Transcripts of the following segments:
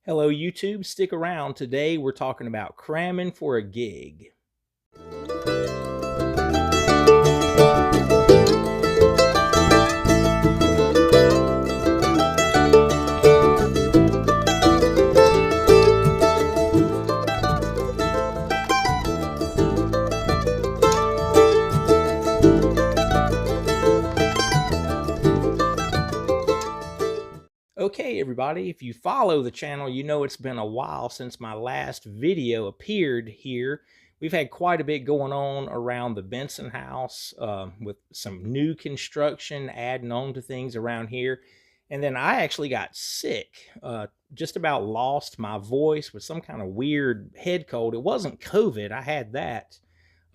Hello YouTube, stick around. Today we're talking about cramming for a gig. Okay everybody, if you follow the channel, you know it's been a while since my last video appeared here. We've had quite a bit going on around the Benson house with some new construction adding on to things around here. And then I actually got sick, just about lost my voice with some kind of weird head cold. It wasn't COVID, I had that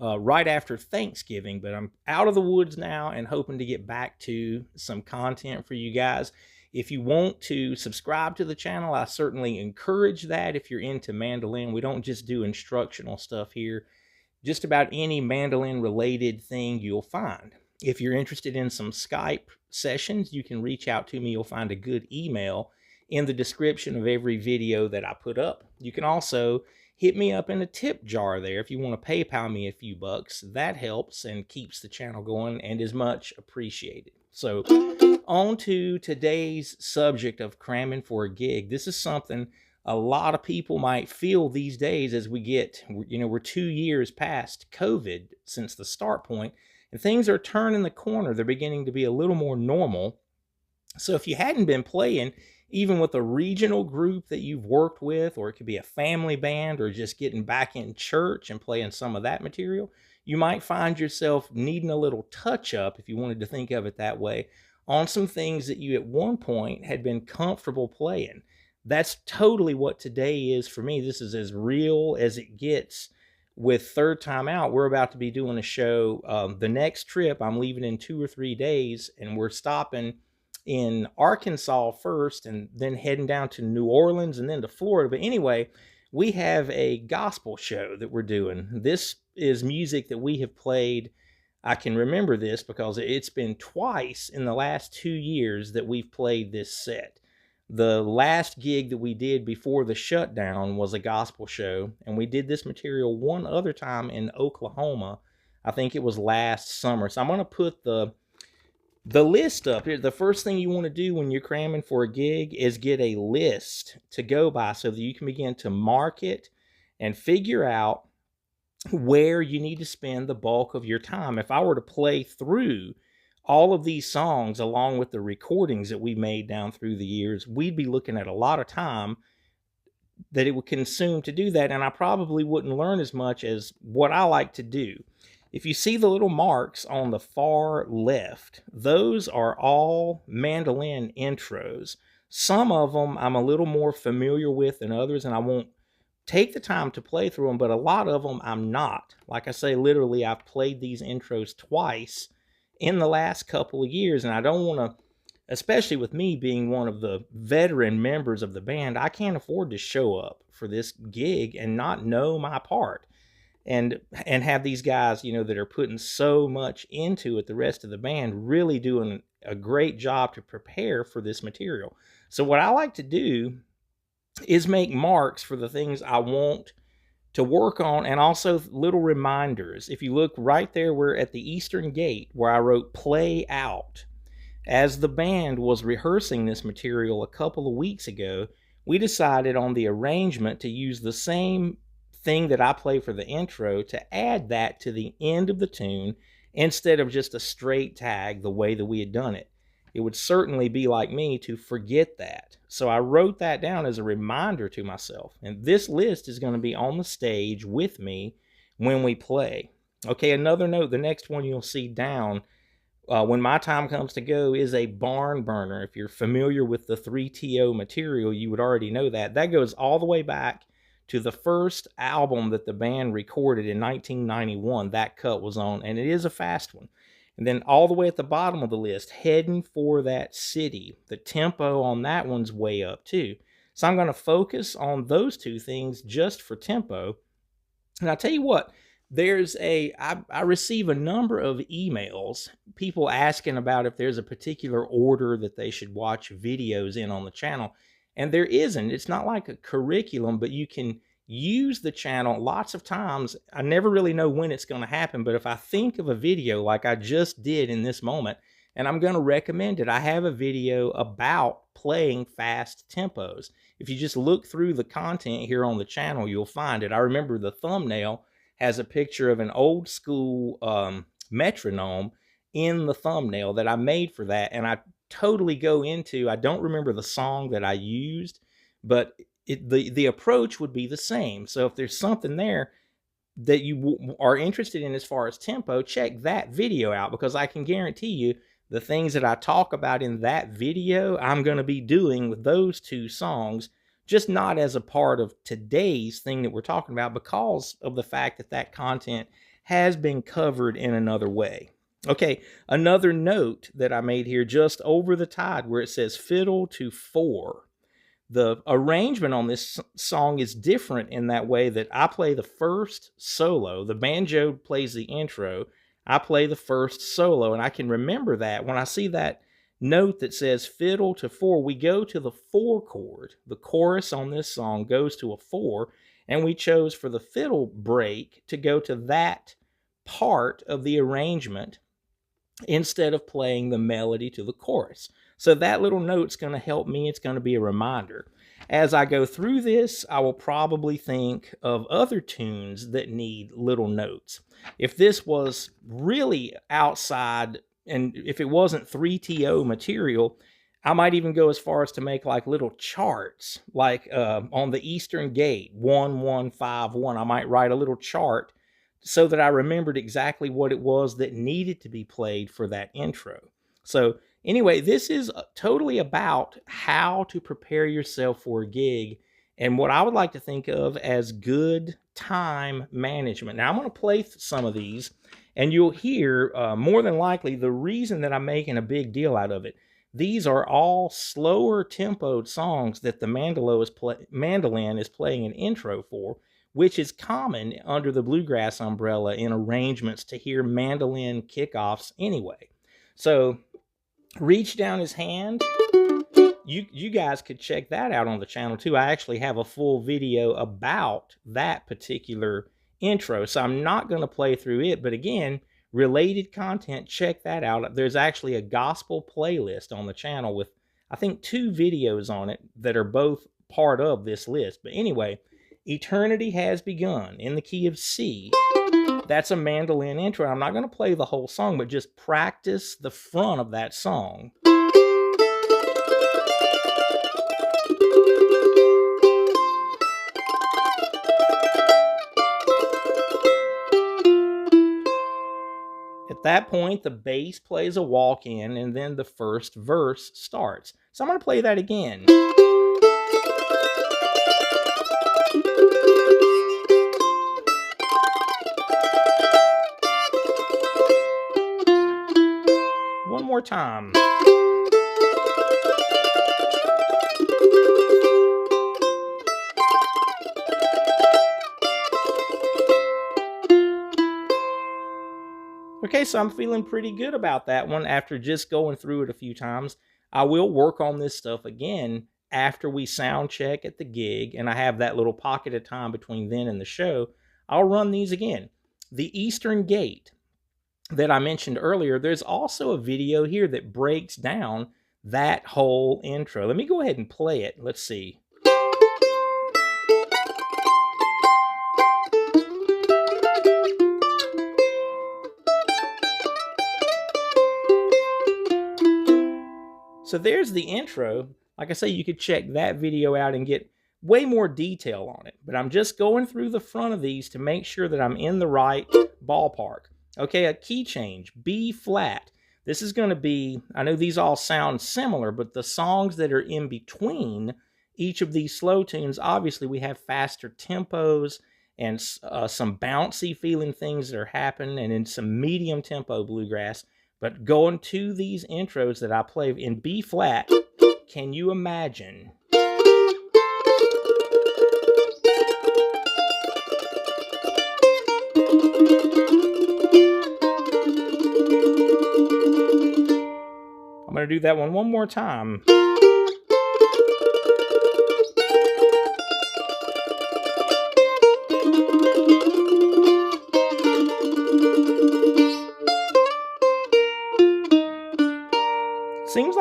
right after Thanksgiving, but I'm out of the woods now and hoping to get back to some content for you guys. If you want to subscribe to the channel, I certainly encourage that. If you're into mandolin, we don't just do instructional stuff here. Just about any mandolin related thing you'll find. If you're interested in some Skype sessions, you can reach out to me. You'll find a good email in the description of every video that I put up. You can also hit me up in a tip jar there if you want to PayPal me a few bucks. That helps and keeps the channel going and is much appreciated. So on to today's subject of cramming for a gig. This is something a lot of people might feel these days as we get, we're 2 years past COVID since the start point, and things are turning the corner. They're beginning to be a little more normal. So if you hadn't been playing, even with a regional group that you've worked with, or it could be a family band, or just getting back in church and playing some of that material, you might find yourself needing a little touch up, if you wanted to think of it that way, on some things that you at one point had been comfortable playing. That's totally what today is for me. This is as real as it gets with Third Time Out. We're about to be doing a show. The next trip, I'm leaving in 2 or 3 days, and we're stopping in Arkansas first and then heading down to New Orleans and then to Florida. But anyway, we have a gospel show that we're doing. This is music that we have played. I can remember this because it's been twice in the last 2 years that we've played this set. The last gig that we did before the shutdown was a gospel show, and we did this material one other time in Oklahoma. I think it was last summer. So I'm going to put the list up here. The first thing you want to do when you're cramming for a gig is get a list to go by so that you can begin to mark it and figure out where you need to spend the bulk of your time. If I were to play through all of these songs along with the recordings that we made down through the years, we'd be looking at a lot of time that it would consume to do that, and I probably wouldn't learn as much as what I like to do. If you see the little marks on the far left, those are all mandolin intros. Some of them I'm a little more familiar with than others, and I won't take the time to play through them, but a lot of them I'm not. Like I say, literally, I've played these intros twice in the last couple of years, and I don't want to, especially with me being one of the veteran members of the band, I can't afford to show up for this gig and not know my part. And have these guys, that are putting so much into it, the rest of the band, really doing a great job to prepare for this material. So what I like to do is make marks for the things I want to work on, and also little reminders. If you look right there, we're at the eastern gate where I wrote "play out." As the band was rehearsing this material a couple of weeks ago, we decided on the arrangement to use the same thing that I play for the intro to add that to the end of the tune instead of just a straight tag the way that we had done it. It would certainly be like me to forget that. So I wrote that down as a reminder to myself. And this list is going to be on the stage with me when we play. Okay, another note, the next one you'll see down when my time comes to go is a barn burner. If you're familiar with the 3TO material, you would already know that. That goes all the way back to the first album that the band recorded in 1991. That cut was on, and it is a fast one. And then all the way at the bottom of the list, Heading for That City. The tempo on that one's way up too. So I'm going to focus on those two things just for tempo. And I'll tell you what, I receive a number of emails, people asking about if there's a particular order that they should watch videos in on the channel. And there isn't. It's not like a curriculum, but you can use the channel lots of times. I never really know when it's going to happen, but if I think of a video like I just did in this moment, and I'm going to recommend it, I have a video about playing fast tempos. If you just look through the content here on the channel, you'll find it. I remember the thumbnail has a picture of an old school metronome in the thumbnail that I made for that, and I totally go into, I don't remember the song that I used, but the approach would be the same. So if there's something there that you are interested in as far as tempo, check that video out, because I can guarantee you the things that I talk about in that video, I'm going to be doing with those two songs, just not as a part of today's thing that we're talking about, because of the fact that that content has been covered in another way. Okay, another note that I made here just over the tide where it says fiddle to 4. The arrangement on this song is different in that way that I play the first solo, the banjo plays the intro, I play the first solo, and I can remember that when I see that note that says fiddle to 4, we go to the 4 chord. The chorus on this song goes to a 4, and we chose for the fiddle break to go to that part of the arrangement instead of playing the melody to the chorus. So that little note's going to help me. It's going to be a reminder. As I go through this, I will probably think of other tunes that need little notes. If this was really outside, and if it wasn't 3TO material, I might even go as far as to make like little charts, like on the Eastern Gate, 1151. I might write a little chart so that I remembered exactly what it was that needed to be played for that intro. So anyway, this is totally about how to prepare yourself for a gig and what I would like to think of as good time management. Now, I'm going to play some of these, and you'll hear more than likely the reason that I'm making a big deal out of it. These are all slower tempoed songs that the mandolin is playing an intro for, which is common under the bluegrass umbrella in arrangements to hear mandolin kickoffs anyway. So reach down his hand. You guys could check that out on the channel too. I actually have a full video about that particular intro, so I'm not going to play through it, but again, related content, check that out. There's actually a gospel playlist on the channel with, I think, 2 videos on it that are both part of this list. But anyway, Eternity Has Begun in the key of C. That's a mandolin intro. I'm not going to play the whole song, but just practice the front of that song. At that point, the bass plays a walk-in, and then the first verse starts. So I'm going to play that again. One more time. Okay, so I'm feeling pretty good about that one after just going through it a few times. I will work on this stuff again after we sound check at the gig, and I have that little pocket of time between then and the show. I'll run these again. The Eastern Gate that I mentioned earlier, there's also a video here that breaks down that whole intro. Let me go ahead and play it. Let's see. So there's the intro. Like I say, you could check that video out and get way more detail on it. But I'm just going through the front of these to make sure that I'm in the right ballpark. Okay, a key change, B flat. This is going to be, I know these all sound similar, but the songs that are in between each of these slow tunes, obviously we have faster tempos and some bouncy feeling things that are happening, and in some medium tempo bluegrass. But going to these intros that I play in B flat, can you imagine? I'm going to do that one more time.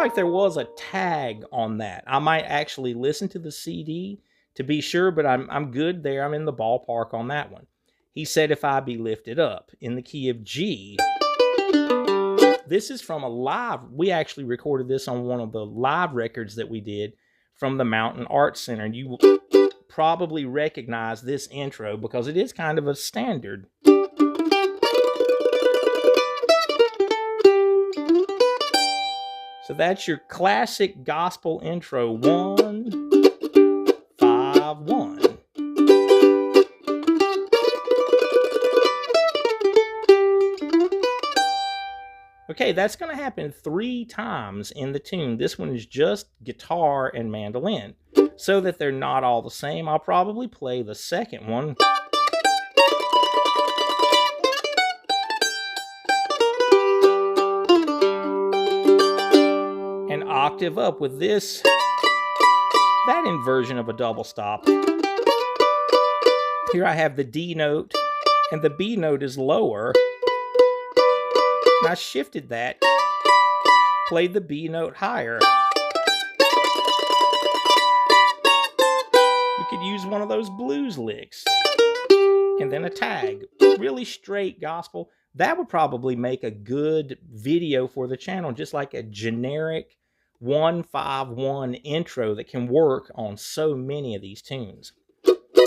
like there was a tag on that. I might actually listen to the CD to be sure, but I'm good there. I'm in the ballpark on that one. He said, if I be lifted up, in the key of G. This is from a live, we actually recorded this on one of the live records that we did from the Mountain Arts Center. And you will probably recognize this intro because it is kind of a standard. So that's your classic gospel intro, 1, 5, 1. Okay, that's going to happen 3 times in the tune. This one is just guitar and mandolin. So that they're not all the same, I'll probably play the second one. An octave up with this, that inversion of a double stop. Here I have the D note, and the B note is lower. I shifted that, played the B note higher. We could use one of those blues licks. And then a tag. Really straight gospel. That would probably make a good video for the channel, just like a generic 1-5-1 intro that can work on so many of these tunes.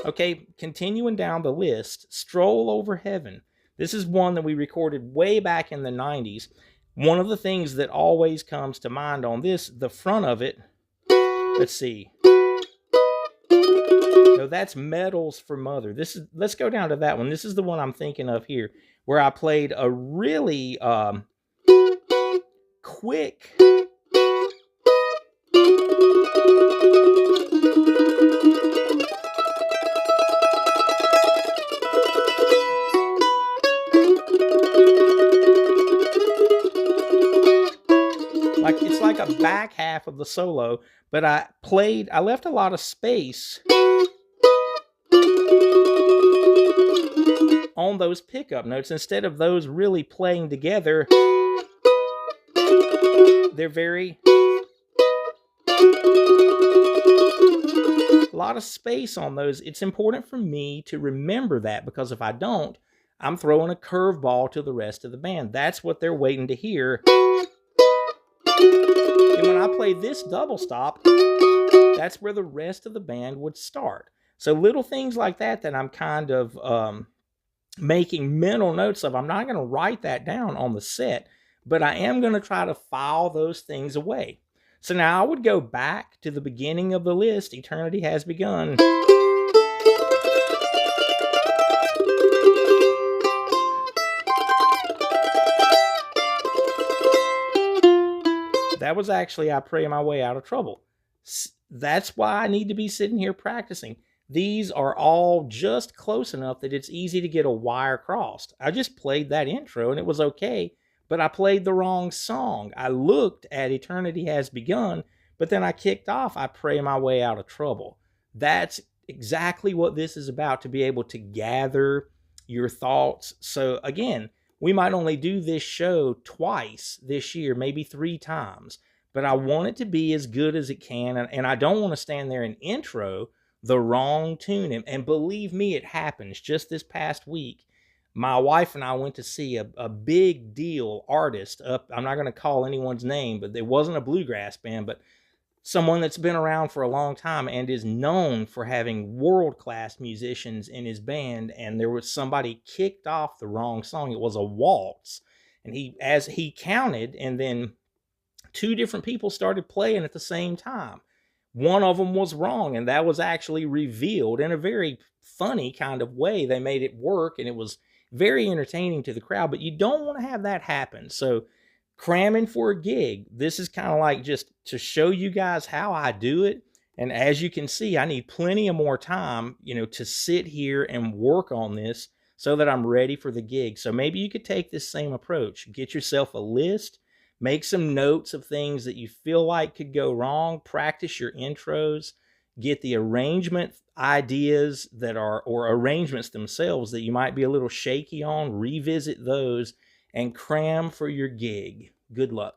Okay, continuing down the list, Stroll Over Heaven. This is one that we recorded way back in the 90s. One of the things that always comes to mind on this, the front of it, let's see. No, that's Medals for Mother. Let's go down to that one. This is the one I'm thinking of here, where I played a really quick it's like a back half of the solo, but I left a lot of space on those pickup notes. Instead of those really playing together, they're very, a lot of space on those. It's important for me to remember that, because if I don't, I'm throwing a curveball to the rest of the band. That's what they're waiting to hear. And when I play this double stop, that's where the rest of the band would start. So little things like that I'm kind of making mental notes of. I'm not going to write that down on the set, but I am going to try to file those things away. So now I would go back to the beginning of the list, Eternity Has Begun. That was actually I Pray My Way Out of Trouble. That's why I need to be sitting here practicing. These are all just close enough that it's easy to get a wire crossed. I just played that intro and it was okay, but I played the wrong song. I looked at Eternity Has Begun, but then I kicked off I Pray My Way Out of Trouble. That's exactly what this is about, to be able to gather your thoughts. So again, we might only do this show twice this year, maybe 3 times, but I want it to be as good as it can, and I don't want to stand there and intro the wrong tune. And believe me, it happens. Just this past week, my wife and I went to see a big deal artist up. I'm not going to call anyone's name, but it wasn't a bluegrass band, but someone that's been around for a long time and is known for having world-class musicians in his band. And there was somebody kicked off the wrong song. It was a waltz. And as he counted, and then 2 different people started playing at the same time. One of them was wrong, and that was actually revealed in a very funny kind of way. They made it work, and it was very entertaining to the crowd, but you don't want to have that happen. So cramming for a gig, this is kind of like just to show you guys how I do it. And as you can see, I need plenty of more time, to sit here and work on this so that I'm ready for the gig. So maybe you could take this same approach. Get yourself a list, make some notes of things that you feel like could go wrong, practice your intros, get the arrangement ideas or arrangements themselves that you might be a little shaky on, revisit those, and cram for your gig. Good luck.